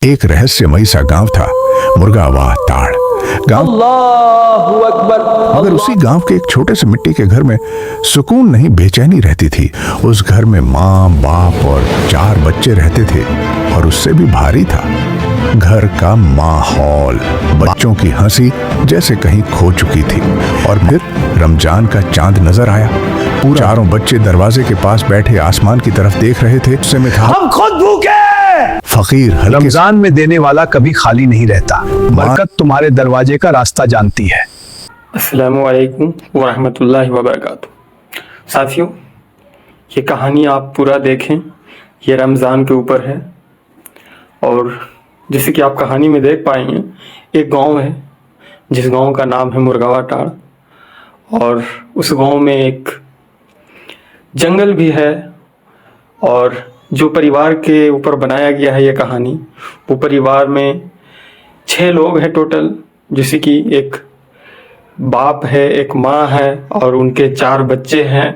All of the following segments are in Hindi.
एक रहस्यमयी सा गांव था, मुर्गावा ताड़ गांव। अल्लाहु अकबर। मगर उसी गांव के एक छोटे से मिट्टी के घर में सुकून नहीं, बेचैनी रहती थी। उस घर में माँ, बाप और 4 बच्चे रहते थे और उससे भी भारी था घर का माहौल। बच्चों की हंसी जैसे कहीं खो चुकी थी। और फिर रमजान का चांद नजर आया। पूरा 4 बच्चे दरवाजे के पास बैठे आसमान की तरफ देख रहे थे। उससे में था, हम खुद भूखे। फकीर हल्के रमजान में देने वाला कभी खाली नहीं रहता। बरकत तुम्हारे दरवाजे का रास्ता जानती है। अस्सलामु अलैकुम वरहमतुल्लाहि वबरकातुहू। साथियों, ये कहानी आप पूरा देखें, ये रमज़ान के ऊपर है। और जैसे कि आप कहानी में देख पाएंगे, एक गांव है जिस गांव का नाम है मुर्गावा ताड़। और उस गांव में एक जंगल भी है। और जो परिवार के ऊपर बनाया गया है ये कहानी, वो परिवार में 6 लोग हैं टोटल। जैसे कि एक बाप है, एक माँ है और उनके 4 बच्चे हैं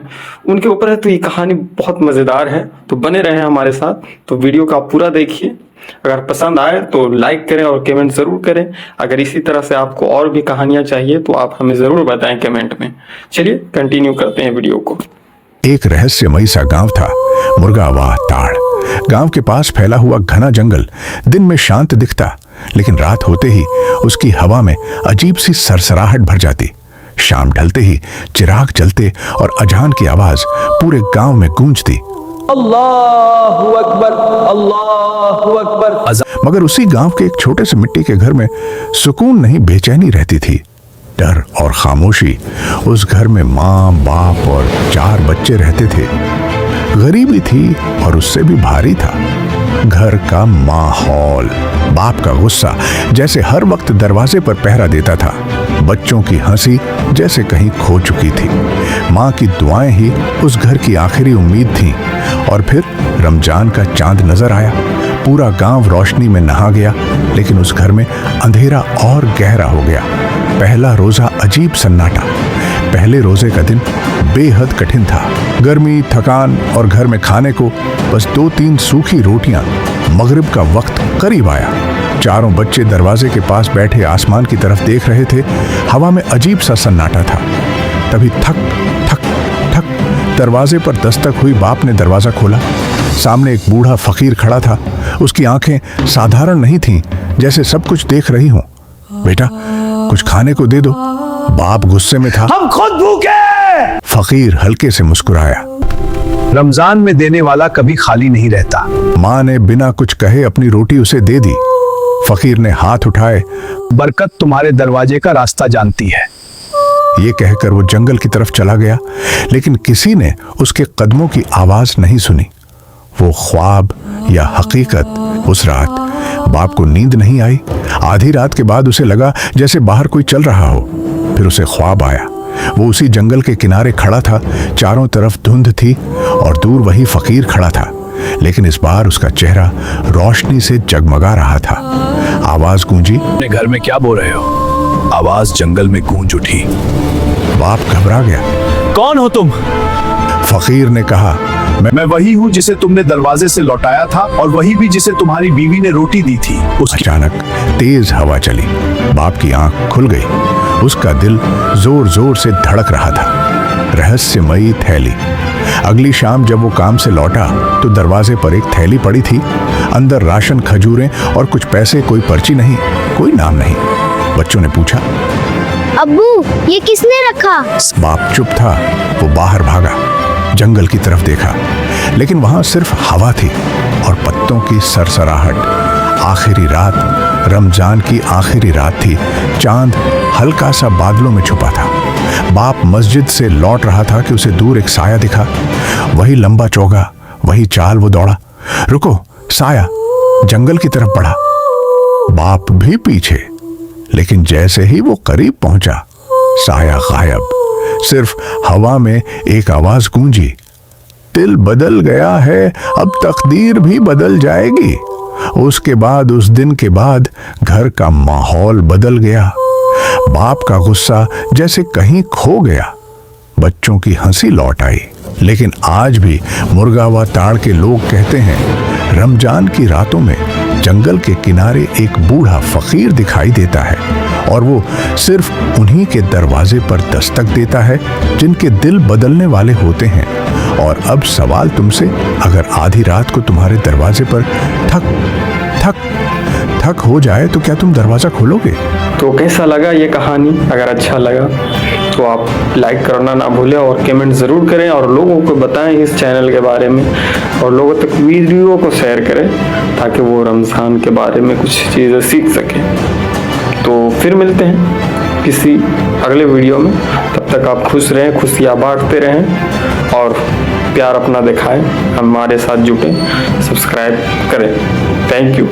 उनके ऊपर है। तो ये कहानी बहुत मज़ेदार है, तो बने रहें हमारे साथ। तो वीडियो का पूरा देखिए। अगर पसंद आए तो लाइक करें और कमेंट ज़रूर करें। अगर इसी तरह से आपको और भी कहानियाँ चाहिए तो आप हमें ज़रूर बताएं कमेंट में। चलिए कंटिन्यू करते हैं वीडियो को। एक रहस्यमयी सा गांव था, मुर्गावा ताड़। गांव के पास फैला हुआ घना जंगल दिन में शांत दिखता, लेकिन रात होते ही उसकी हवा में अजीब सी सरसराहट भर जाती। शाम ढलते ही चिराग जलते और अजान की आवाज पूरे गांव में गूंजती। अल्लाहु अकबर, अल्लाहु अकबर। मगर उसी गांव के एक छोटे से मिट्टी के घर में सुकून नहीं, बेचैनी रहती थी। डर और खामोशी। उस घर में माँ, बाप और 4 बच्चे रहते थे। गरीबी थी और उससे भी भारी था घर का माहौल। बाप का गुस्सा जैसे हर वक्त दरवाजे पर पहरा देता था। बच्चों की हंसी जैसे कहीं खो चुकी थी। माँ की दुआएं ही उस घर की आखिरी उम्मीद थी। और फिर रमजान का चांद नजर आया। पूरा गांव रोशनी में नहा गया, लेकिन उस घर में अंधेरा और गहरा हो गया। पहला रोजा अजीब सन्नाटा। पहले रोजे का दिन बेहद कठिन था। गर्मी, थकान और घर में खाने को बस 2-3 सूखी रोटियां। मगरिब का वक्त करीब आया। 4 बच्चे दरवाजे के पास बैठे आसमान की तरफ देख रहे थे। हवा में अजीब सा सन्नाटा था। तभी ठक ठक ठक दरवाजे पर दस्तक हुई। बाप ने दरवाजा खोला। सामने एक बूढ़ा फकीर खड़ा था। उसकी आंखें साधारण नहीं थीं, जैसे सब कुछ देख रही हों। बेटा, कुछ खाने को दे दो। बाप गुस्से में था। हम खुद भूखे। फकीर हल्के से मुस्कुराया। रमजान में देने वाला कभी खाली नहीं रहता। माँ ने बिना कुछ कहे अपनी रोटी उसे दे दी। फकीर ने हाथ उठाए। बरकत तुम्हारे दरवाजे का रास्ता जानती है। ये कहकर वो जंगल की तरफ चला गया, लेकिन किसी ने उसके कदमों की आवाज नहीं सुनी। वो ख्वाब या हकीकत? उस रात बाप को नींद नहीं आई। आधी रात के बाद उसे लगा जैसे बाहर कोई चल रहा हो। फिर उसे ख्वाब आया। वो उसी जंगल के किनारे खड़ा था। चारों तरफ धुंध थी और दूर वही फकीर खड़ा था, लेकिन इस बार उसका चेहरा रोशनी से जगमगा रहा था। आवाज गूंजी। अपने घर में क्या बोल रहे हो? आवाज जंगल में गूंज उठी। बाप घबरा गया। कौन हो तुम? फकीर ने कहा, मैं वही हूँ जिसे तुमने दरवाजे से लौटाया था, और वही भी जिसे तुम्हारी बीवी ने रोटी दी थी। अचानक तेज हवा चली। बाप की आंख खुल गई। उसका दिल जोर जोर से धड़क रहा था। रहस्यमयी थैली। अगली शाम जब वो काम से लौटा तो दरवाजे पर एक थैली पड़ी थी। अंदर राशन, खजूरें और कुछ पैसे। कोई पर्ची नहीं, कोई नाम नहीं। बच्चों ने पूछा, अब्बू, ये किसने रखा? बाप चुप था। वो बाहर भागा, जंगल की तरफ देखा, लेकिन वहां सिर्फ हवा थी और पत्तों की सरसराहट। आखिरी रात, रमजान की आखिरी रात थी। चांद हल्का सा बादलों में छुपा था। बाप मस्जिद से लौट रहा था कि उसे दूर एक साया दिखा। वही लंबा चौगा, वही चाल। वो दौड़ा। रुको, साया। जंगल की तरफ बढ़ा। बाप भी पीछे, लेकिन जैसे ही वो करीब पहुंचा, साया गायब। सिर्फ हवा में एक आवाज गूंजी, दिल बदल गया है, अब तकदीर भी बदल जाएगी। उसके बाद, उस दिन के बाद, घर का माहौल बदल गया। बाप का गुस्सा जैसे कहीं खो गया। बच्चों की हंसी लौट आई। लेकिन आज भी मुर्गावा ताड़ के लोग कहते हैं, रमजान की रातों में जंगल के किनारे एक बूढ़ा फकीर दिखाई देता है और वो सिर्फ उन्हीं के दरवाजे पर दस्तक देता है जिनके दिल बदलने वाले होते हैं। और अब सवाल तुमसे, अगर आधी रात को तुम्हारे दरवाजे पर ठक ठक ठक हो जाए तो क्या तुम दरवाजा खोलोगे? तो कैसा लगा ये कहानी? अगर अच्छा लगा तो आप लाइक करना ना भूलें और कमेंट ज़रूर करें और लोगों को बताएं इस चैनल के बारे में और लोगों तक वीडियो को शेयर करें ताकि वो रमज़ान के बारे में कुछ चीज़ें सीख सकें। तो फिर मिलते हैं किसी अगले वीडियो में। तब तक आप खुश रहें, खुशियाँ बांटते रहें और प्यार अपना दिखाएं, हमारे साथ जुटें, सब्सक्राइब करें। Thank you.